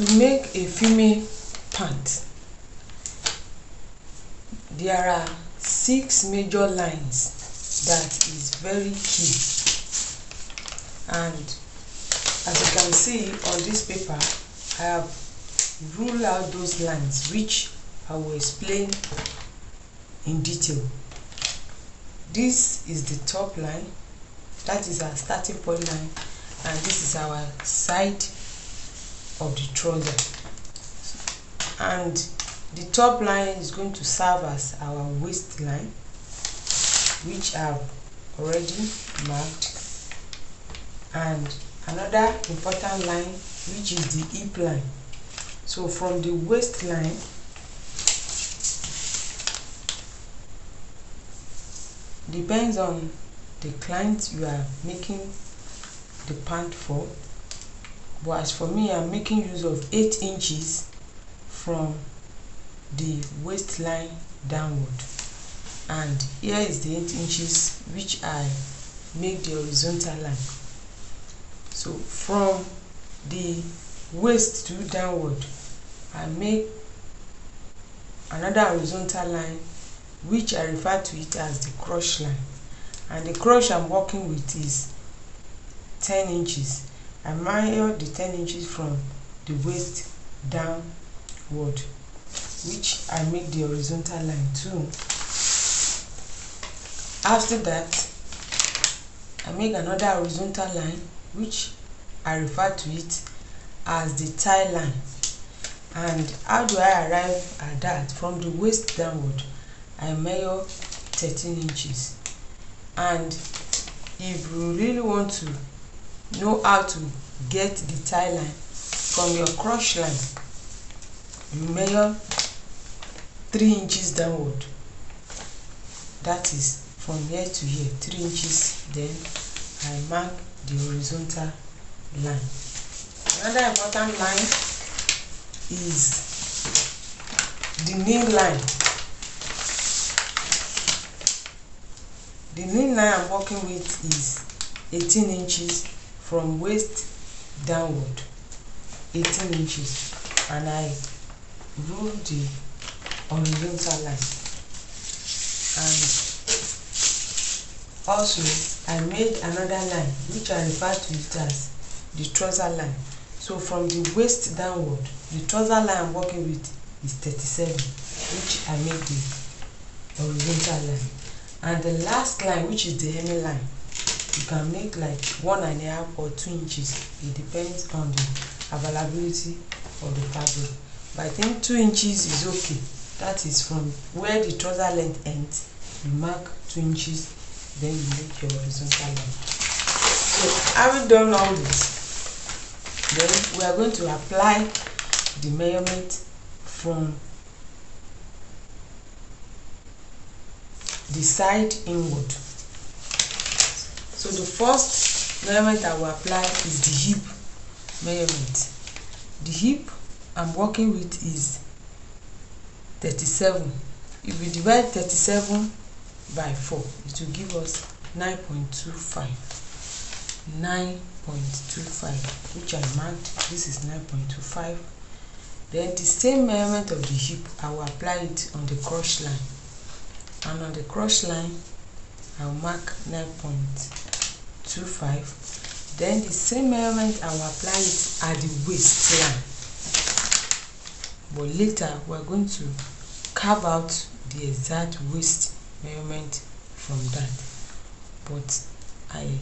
To make a female pant, there are 6 major lines that is very key, and as you can see on this paper, I have ruled out those lines which I will explain in detail. This is the top line, that is our starting point line, and this is our side of the trouser. And the top line is going to serve as our waistline, which I've already marked, and another important line which is the hip line. So from the waistline, depends on the client you are making the pant for, but as for me, I'm making use of 8 inches from the waistline downward, and here is the 8 inches which I make the horizontal line. So from the waist to downward, I make another horizontal line which I refer to it as the cross line, and the cross I'm working with is 10 inches. I measure the 10 inches from the waist downward, which I make the horizontal line too. After that, I make another horizontal line which I refer to it as the tie line. And how do I arrive at that? From the waist downward, I measure 13 inches. And if you really want to know how to get the tie line, from your cross line, you measure 3 inches downward. That is from here to here, 3 inches. Then I mark the horizontal line. Another important line is the knee line. The knee line I'm working with is 18 inches from waist downward, 18 inches, and I rule the horizontal line. And also I made another line which I refer to it as the trouser line. So from the waist downward, the trouser line I'm working with is 37, which I make the horizontal line. And the last line, which is the hemline, you can make like 1.5 or 2 inches. It depends on the availability of the fabric, but I think 2 inches is okay. That is from where the trouser length ends, you mark 2 inches, then you make your horizontal line. So having done all this, then we are going to apply the measurement from the side inward. So the first measurement I will apply is the hip measurement. The hip I'm working with is 37. If we divide 37 by 4, it will give us 9.25. 9.25, which I marked. This is 9.25. Then the same measurement of the hip, I will apply it on the cross line, and on the cross line I'll mark 9.25. Then the same measurement, I will apply it at the waistline, but later we're going to carve out the exact waist measurement from that, but I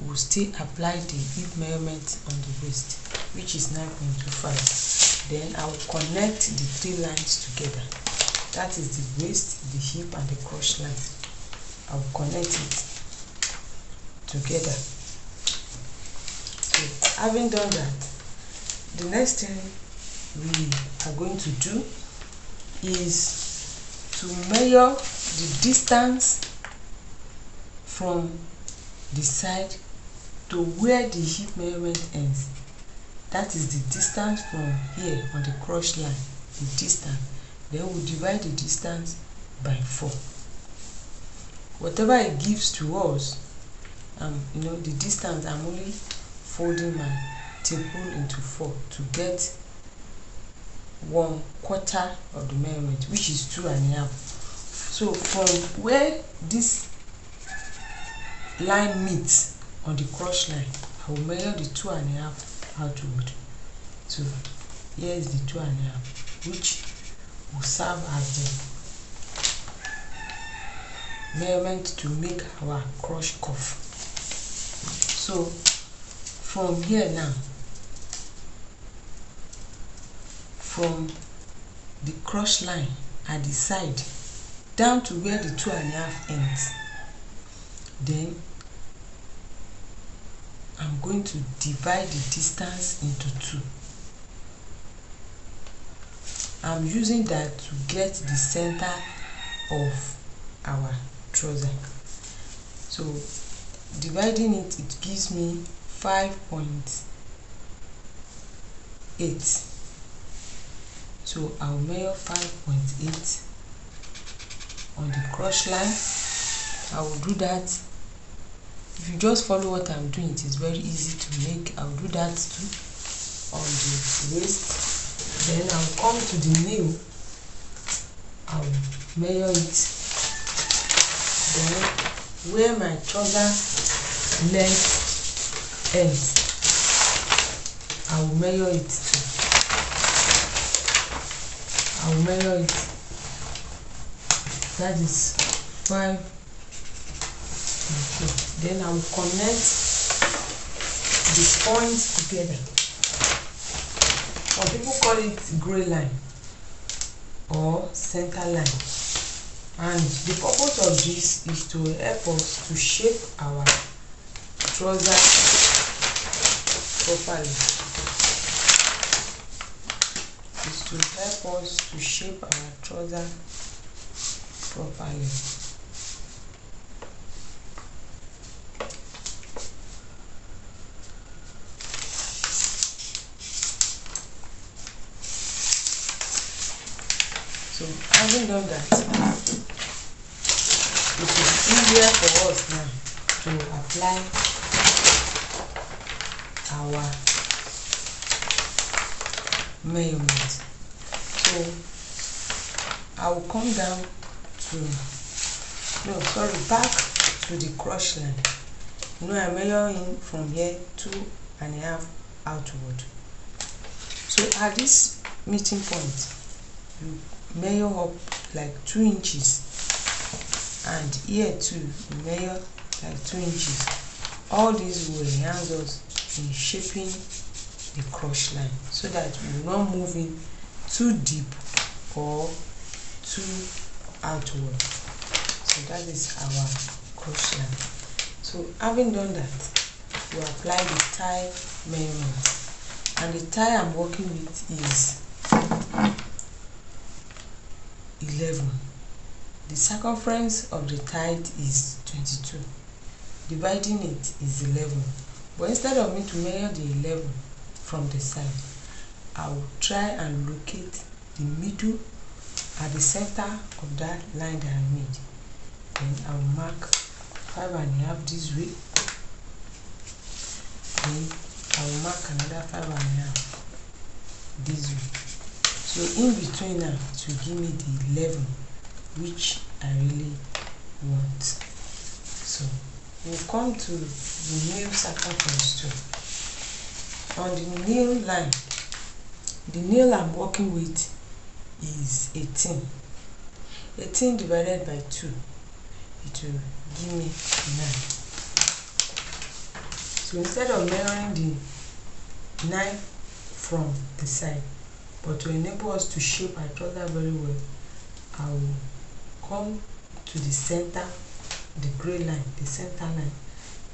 will still apply the hip measurement on the waist, which is 9.25. Then I will connect the 3 lines together. That is the waist, the hip, and the cross line. I will connect it together. So having done that, the next thing we are going to do is to measure the distance from the side to where the hip measurement ends. That is the distance from here on the cross line, the distance. Then we divide the distance by 4. Whatever it gives to us, the distance, I'm only folding my staple into 4 to get 1/4 of the measurement, which is 2.5. So from where this line meets on the cross line, I will measure the 2.5 outward. So here is the 2.5, which will serve as the measurement to make our cross cuff. So from here now, from the cross line at the side down to where the 2.5 ends, then I'm going to divide the distance into 2. I'm using that to get the center of our trouser. So dividing it, it gives me 5.8. So I'll measure 5.8 on the cross line. I will do that. If you just follow what I'm doing, it is very easy to make. I'll do that too on the waist. Then I'll come to the nail. I'll measure it. Then where my trouser length ends, I will measure it too. I will measure it. That is 5. Okay. Then I will connect the points together. Some people call it gray line or center line. And the purpose of this is to help us to shape our trouser properly. Is to help us to shape our trouser properly. So having done that, it is easier for us now to apply our measurement. So I will come down to back to the cross line. I'm measuring from here 2.5 outward. So at this meeting point, you measure up like 2 inches, and here too you measure like 2 inches. All these will enhance us in shaping the cross line so that we will not move in too deep or too outward. So that is our cross line. So having done that, we apply the tie measurement, and the tie I'm working with is 11. The circumference of the tie is 22. Dividing it is 11. But instead of me to measure the 11 from the side, I will try and locate the middle at the center of that line that I made. Then I will mark 5.5 this way. Then I will mark another 5.5 this way. So in between now, to give me the 11, which I really want. So we'll come to the nail circumference too. On the nail line, the nail I'm working with is 18. 18 divided by 2, it will give me 9. So instead of measuring the 9 from the side, but to enable us to shape our trouser very well, I will come to the center, the gray line, the center line.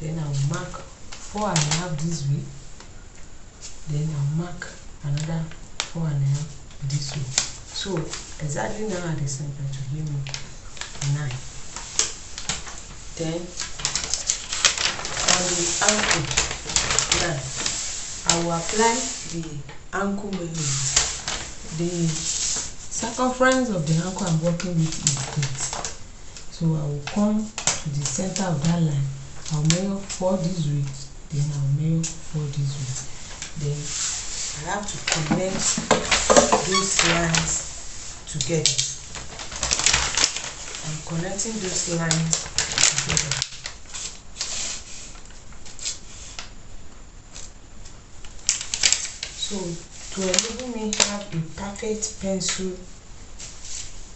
Then I will mark 4.5 this way. Then I'll mark another 4.5 this way. So exactly now at the center to give me 9. Then on the ankle now, I will apply the ankle measurement. The circumference of the ankle I'm working with is 8. So I will come to the center of that line. I'll measure 4 this way, then I'll measure 4 this way. then I have to connect those lines together. I'm connecting those lines together. So to enable me have a perfect pencil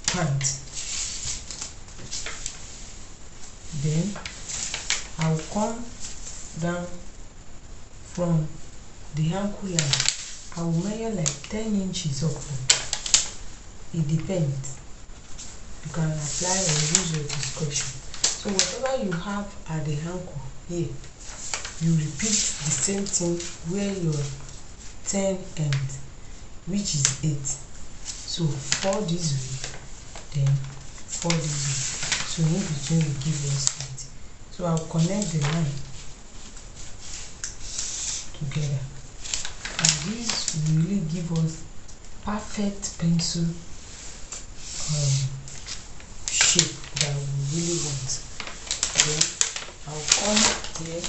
pant, then I will come down from the ankle line. I will measure like 10 inches upward. It depends. You can apply or use your discretion. So whatever you have at the ankle here, you repeat the same thing where your 10 ends, which is 8. So 4 this way, then 4 this way. So in between we give us 8. So I'll connect the line together, and this will really give us perfect pencil shape that we really want. Then I'll come here.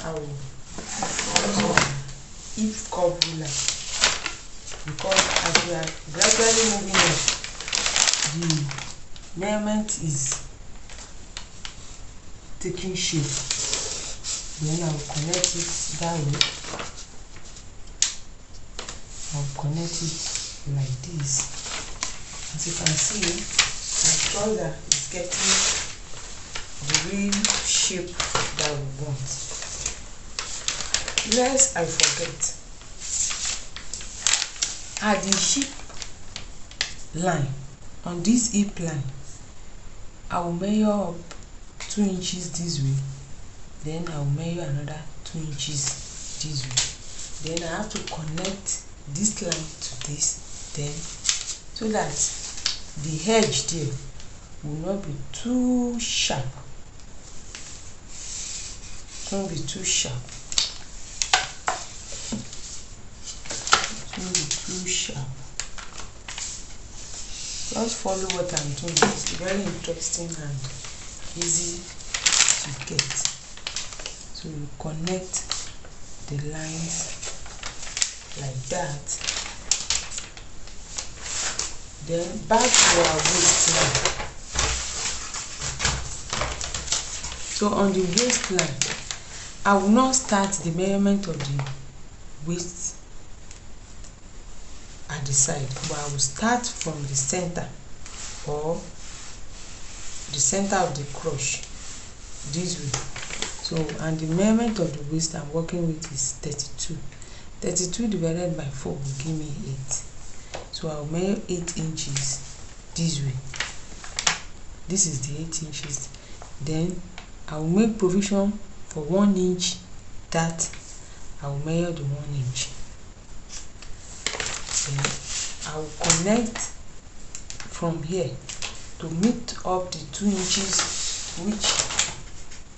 I will use my hip curve ruler, because as we are gradually moving up, the measurement is taking shape. Then I will connect it that way. I'll connect it like this. As you can see, my trouser is getting the real shape that we want. Lest I forget, at the hip line, on this hip line, I will measure up 2 inches this way, then I will measure another 2 inches this way. Then I have to connect this line to this, then so that the edge there will not be too sharp. Don't be too sharp. Don't be too sharp. Just follow what I'm doing. It's very interesting and easy to get. So you connect the lines like that. Then back to our waistline. So on the waistline, I will not start the measurement of the waist at the side, but I will start from the center, or the center of the crotch this way. So, and the measurement of the waist I'm working with is 32. 32 divided by 4 will give me 8. So I'll measure 8 inches this way. This is the 8 inches. Then I will make provision for 1 inch that I will measure the 1 inch. Then I will connect from here to meet up the 2 inches which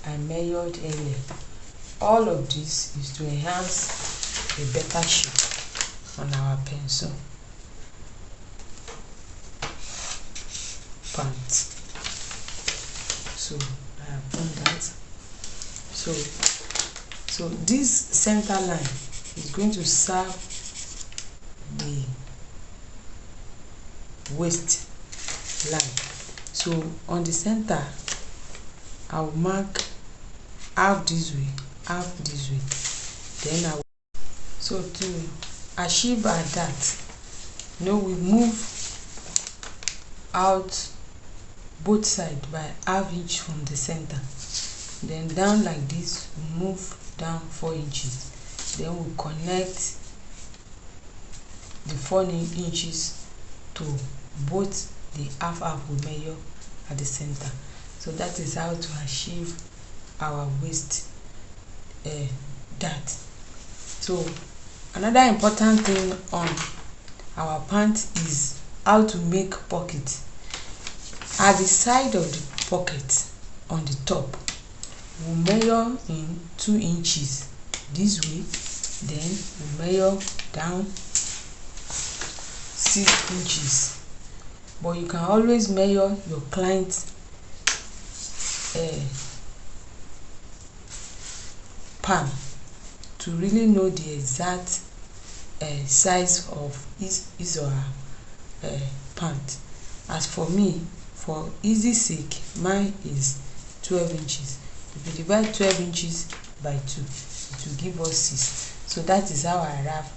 I measured earlier. All of this is to enhance a better shape on our pencil pant. So I have done that. So this center line is going to serve the waist line. So on the center, I will mark half this way, half this way. Then I will, so to achieve that, we move out both sides by half inch from the center. Then down like this, we move down 4 inches. Then we connect the 4 inches to both the half we measure at the center. So that is how to achieve our waist that. So another important thing on our pant is how to make pocket. At the side of the pocket on the top, we measure in 2 inches this way. Then we measure down 6 inches. But you can always measure your client's palm to really know the exact size of his or her pant. As for me, for easy sake, mine is 12 inches. If you divide 12 inches by 2, it will give us 6. So that is how I arrive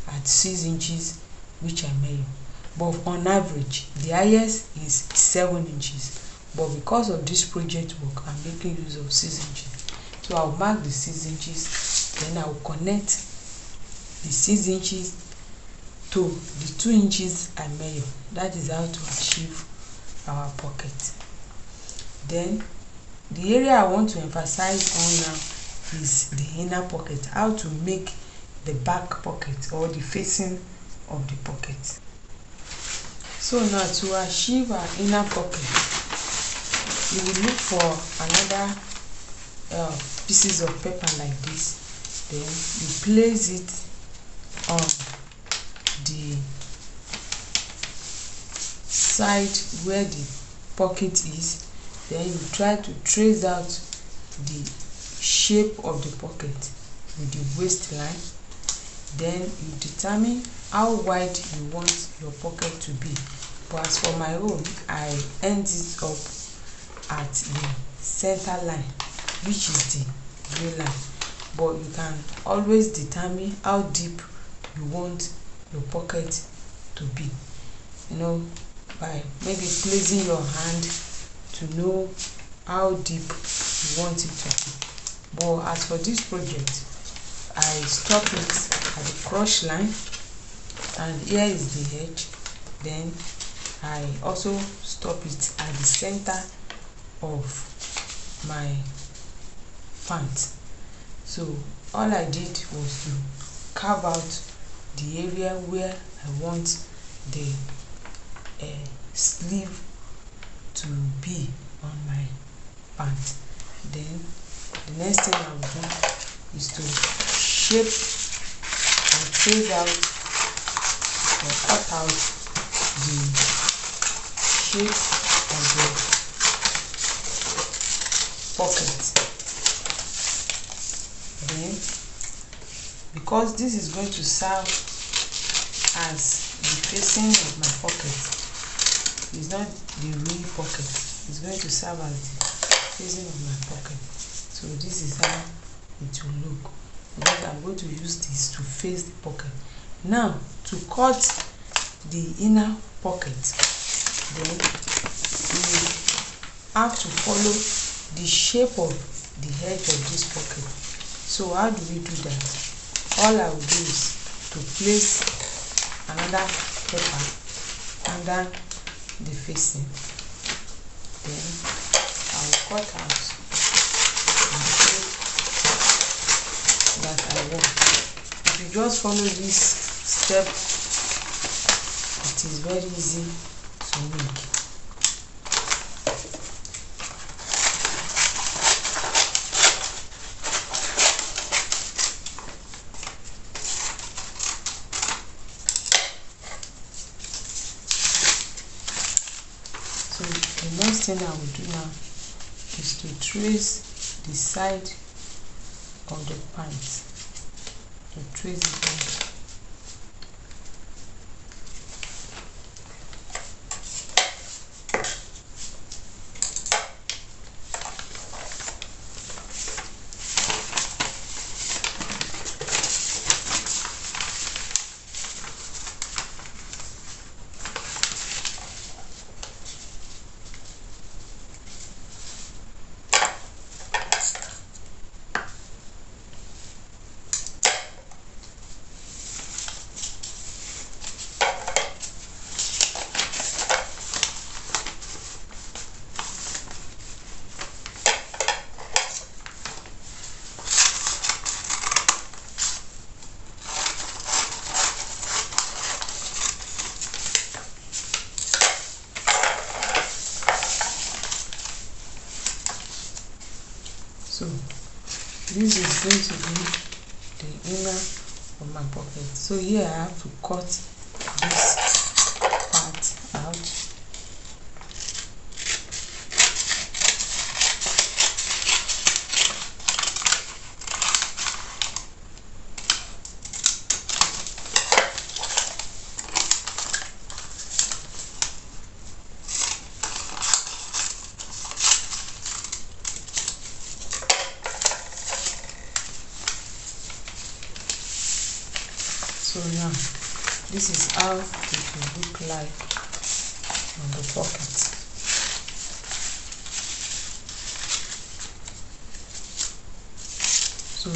at 6 inches, which I measure. But on average, the highest is 7 inches. But because of this project work, I'm making use of 6 inches. So I'll mark the 6 inches, then I'll connect the 6 inches to the 2 inches I measure. That is how to achieve our pocket. Then the area I want to emphasize on now is the inner pocket, how to make the back pocket or the facing of the pocket. So now to achieve our inner pocket, you will look for another pieces of paper like this. Then you place it on the side where the pocket is. Then you try to trace out the shape of the pocket with the waistline. Then you determine how wide you want your pocket to be. But as for my own, I end it up at the center line, which is the gray line. But you can always determine how deep you want your pocket to be, by maybe placing your hand to know how deep you want it to be. But as for this project, I stop it at the crotch line, and here is the edge. Then I also stop it at the center of my pant. So all I did was to carve out the area where I want the sleeve to be on my pant. Then the next thing I will do is to shape and trace out or cut out the shape of the pocket. Then, because this is going to serve as the facing of my pocket, it's not the real pocket, it's going to serve as the facing of my pocket. So this is how it will look, because I'm going to use this to face the pocket. Now to cut the inner pocket, then we have to follow the shape of the edge of this pocket. So how do we do that? All I will do is to place another paper under the facing. Then I will cut out the shape that I want. If you just follow this step, it is very easy to make. So the next thing I will do now is to trace the side of the pants. To trace it out. So this is going to be the inner of my pocket. So here I have to cut this part out. now this is how it will look like on the pocket. So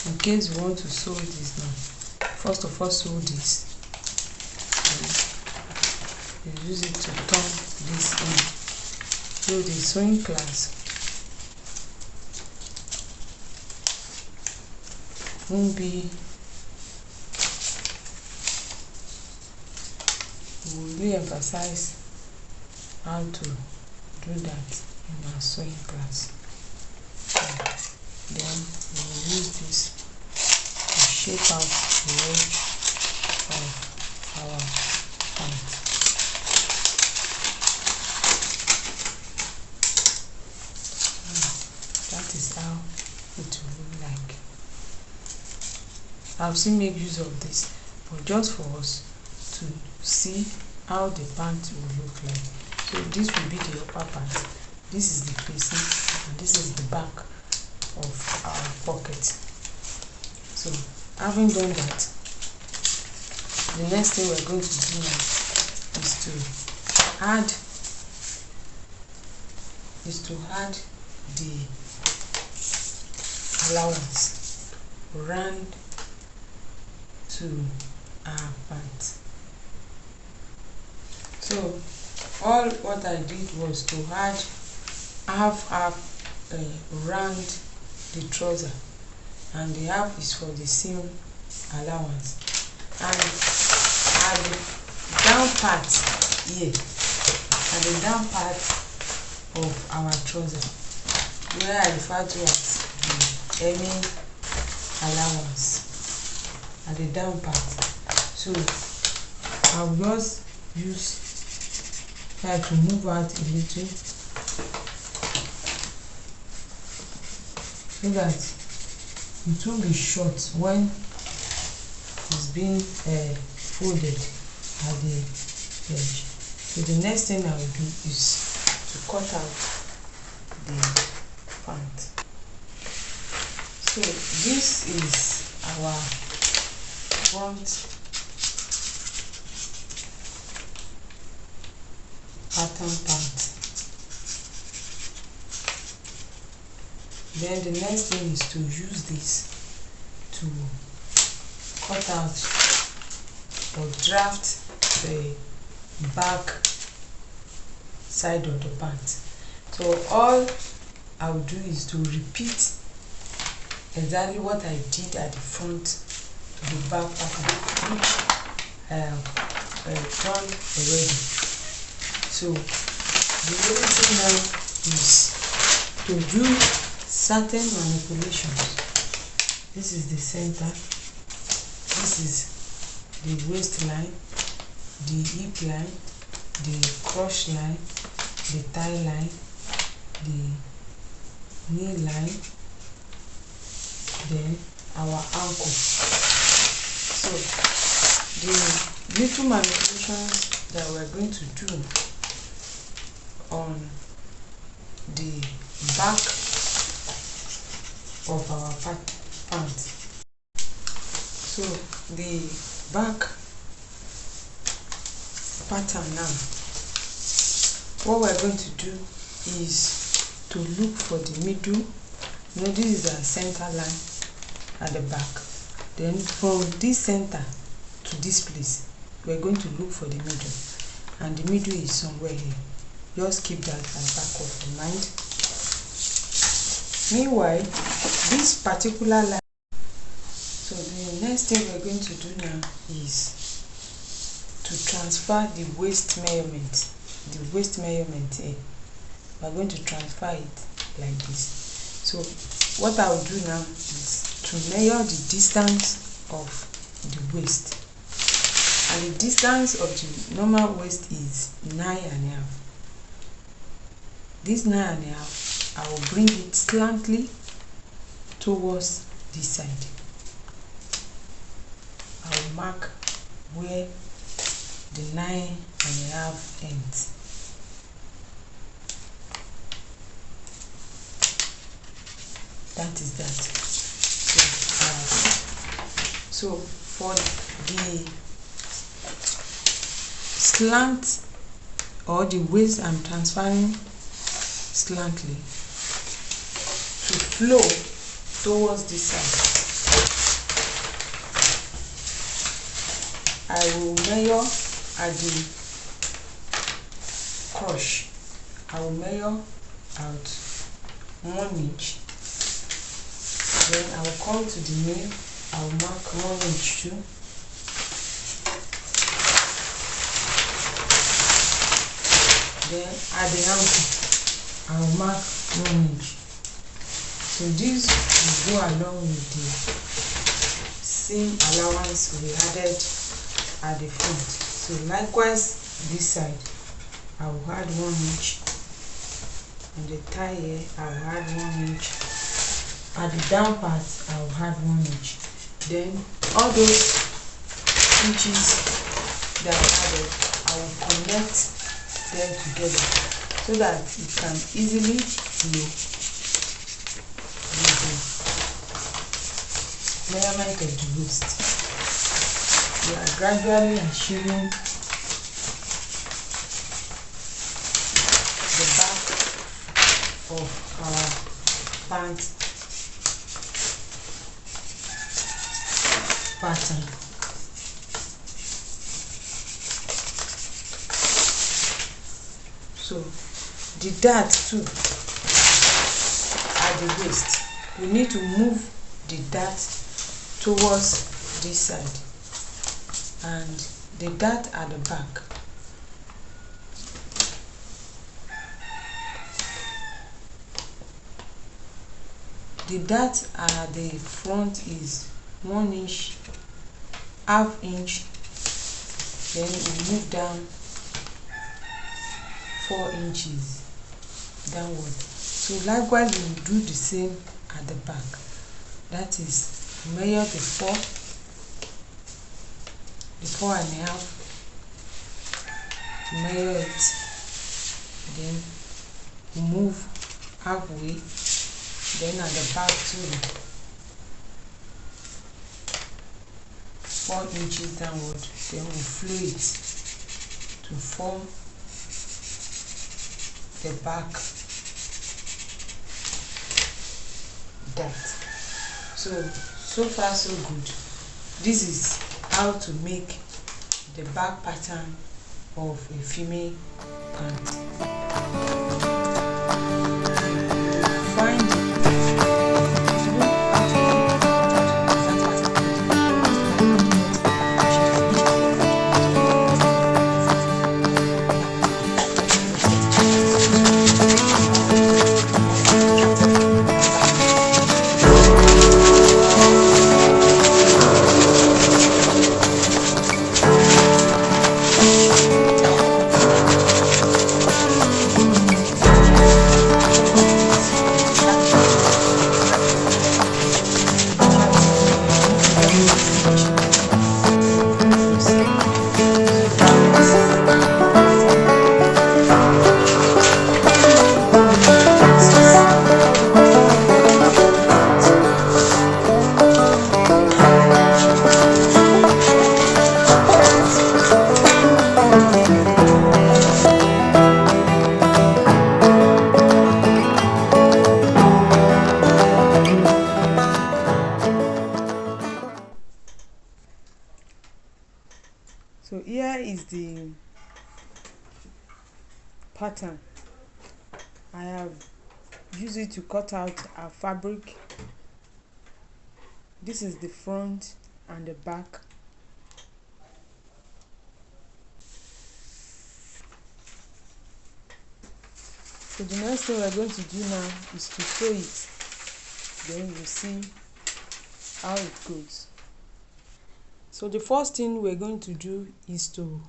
in case you want to sew this now, first of all sew this, you use it to turn this in. So the sewing class won't be, we will really emphasize how to do that in our sewing class. Then we will use this to shape out the edge of our pant. That is how it will look like. I've still made use of this, but just for us to see how the pant will look like. So this will be the upper part, this is the facing, and this is the back of our pocket. So having done that, the next thing we're going to do now is to add the allowance round to our pant. So all what I did was to add half round the trouser, and the half is for the seam allowance, and at the down part here, at the down part of our trouser, where I refer to as the hemming allowance, at the down part. So I'll just try to move out a little so that it won't be short when it's being folded at the edge. So the next thing I will do is to cut out the pant. So this is our front pattern pant. Then the next thing is to use this to cut out or draft the back side of the pant. So all I will do is to repeat exactly what I did at the front to the back pattern, which I have done already. So the only thing now is to do certain manipulations. This is the center, this is the waistline, the hip line, the crotch line, the thigh line, the knee line, then our ankle. So the little manipulations that we're going to do on the back of our pant. So the back pattern now, what we're going to do is to look for the middle. You know, this is our center line at the back. Then from this center to this place, we're going to look for the middle, and the middle is somewhere here. Just keep that at the back of your mind. Meanwhile, this particular line, so the next thing we're going to do now is to transfer the waist measurement. The waist measurement here, we're going to transfer it like this. So what I will do now is to measure the distance of the waist, and the distance of the normal waist is 9.5. This 9.5, I will bring it slightly towards this side. I will mark where the 9.5 ends. That is that. So For the slant or the waist, I'm transferring slantly to flow towards this side. I will measure at the crush. I will measure out 1 inch. Then I will come to the nail. I will mark 1 inch too. Then at the ankle, I will mark 1 inch. So this will go along with the same allowance we added at the front. So likewise, this side, I will add 1 inch. On the thigh here, I will add 1 inch. At the down part, I will add 1 inch. Then all those inches that I added, I will connect them together so that it can easily flow with the measurement of the waist. We are gradually achieving the back of our pant pattern. So the dart too at the waist, we need to move the dart towards this side, and the dart at the back. The dart at the front is 1 inch, ½ inch. Then we move down 4 inches downward. So likewise, we will do the same at the back. That is, measure the 4.5, measure it, then move halfway, then at the back too, 4 inches downward. Then we flow it to form the back dart. So far so good. This is how to make the back pattern of a female pant. Find So here is the pattern. I have used it to cut out a fabric. This is the front and the back. So the next thing we're going to do now is to sew it. Then you see how it goes. So the first thing we're going to do is to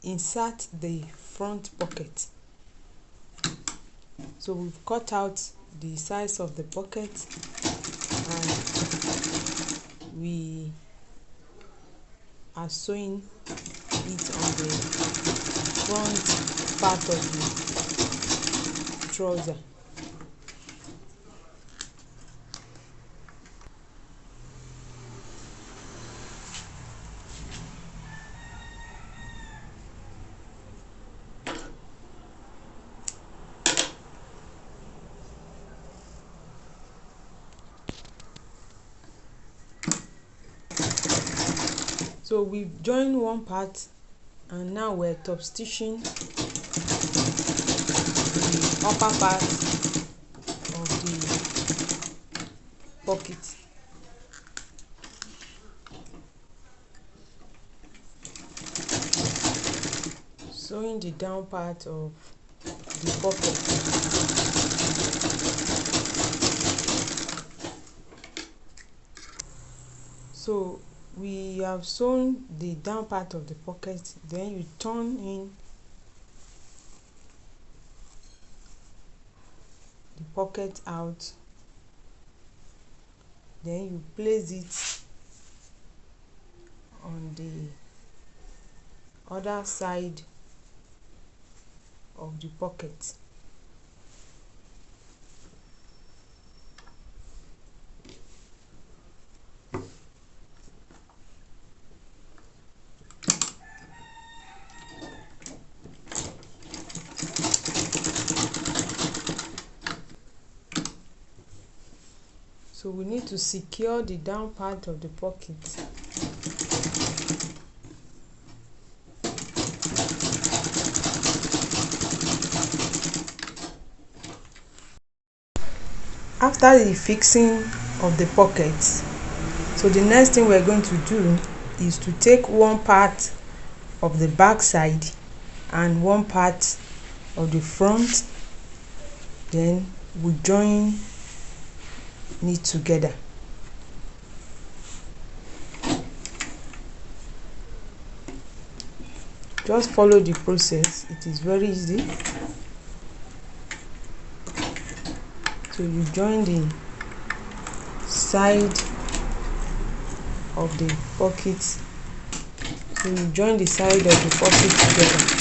insert the front pocket. So we've cut out the size of the pocket and we are sewing it on the front part of the trouser. So we've joined one part and now we're top stitching the upper part of the pocket. Sewing the down part of the pocket. So we have sewn the down part of the pocket, then you turn in the pocket out, then you place it on the other side of the pocket. So we need to secure the down part of the pocket. After the fixing of the pocket, so the next thing we're going to do is to take one part of the back side and one part of the front, then we join it together. Just follow the process, it is very easy. So you join the side of the pocket, so you join the side of the pocket together.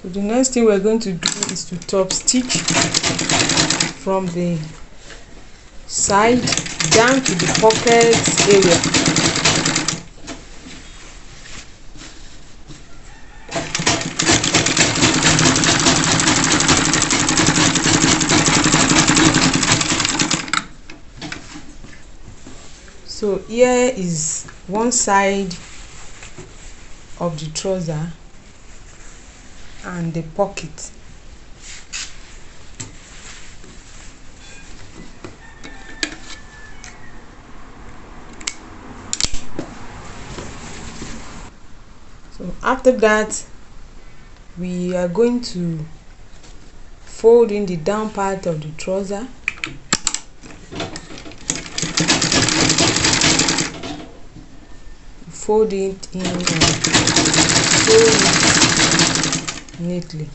So the next thing we're going to do is to top stitch from the side down to the pocket area. So here is one side of the trouser and the pocket. So after that, we are going to fold in the down part of the trouser. Fold it in and sew it neatly.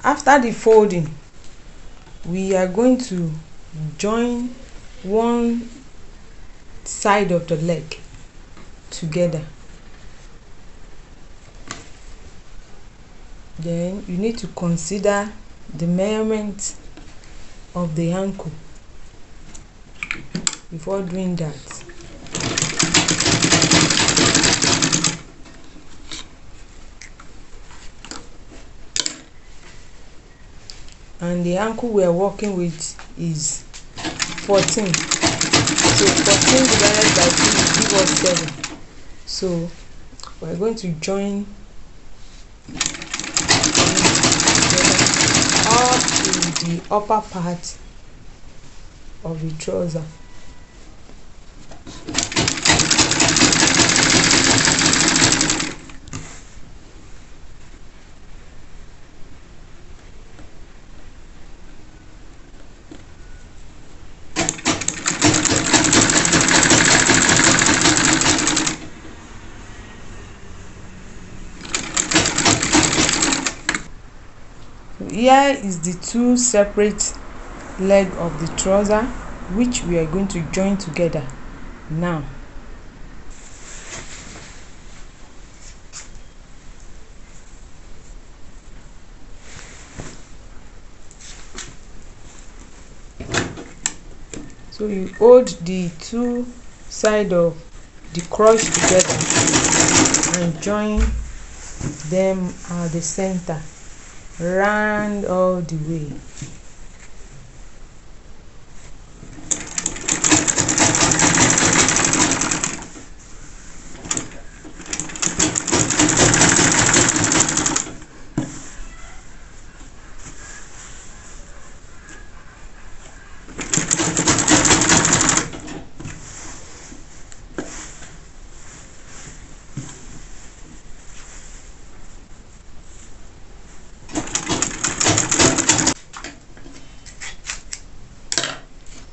After the folding, we are going to join one side of the leg together. Then you need to consider the measurement of the ankle before doing that. And the ankle we are working with is 14. So 14 divided by 2 will give us 7. So we're going to join up to the upper part of the trouser. Here is the two separate leg of the trouser which we are going to join together now. So you hold the two sides of the crotch together and join them at the center, round all the way.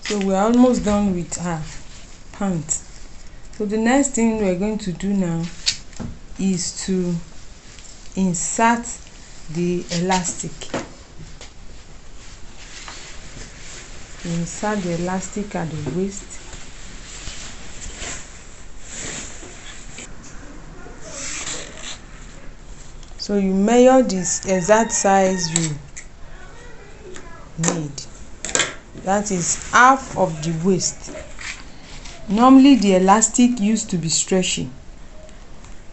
So we're almost done with our pant. So the next thing we're going to do now is to insert the elastic. Insert the elastic at the waist. So you measure this exact size you need. That is half of the waist. Normally the elastic used to be stretchy.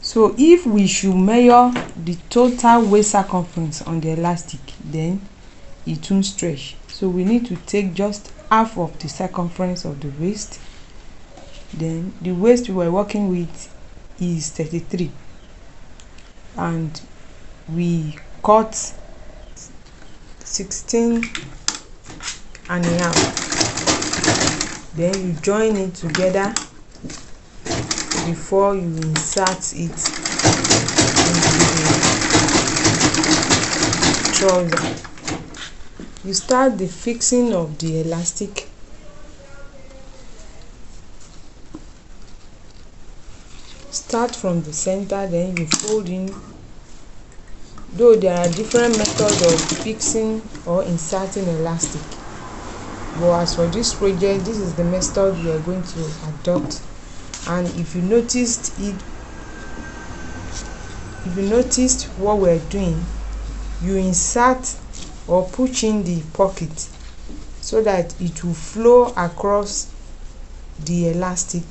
So if we should measure the total waist circumference on the elastic, then it won't stretch. So we need to take just half of the circumference of the waist. Then the waist we were working with is 33. And we cut 16 and a half. Then you join it together before you insert it into the trouser. You start the fixing of the elastic. Start from the center, then you fold in. Though there are different methods of fixing or inserting elastic, but as for this project, this is the method we are going to adopt. And if you noticed what we're doing, you insert or push in the pocket so that it will flow across the elastic.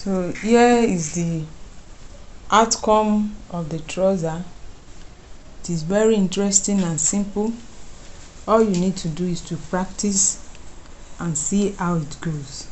So here is the outcome of the trouser. It is very interesting and simple. All you need to do is to practice and see how it goes.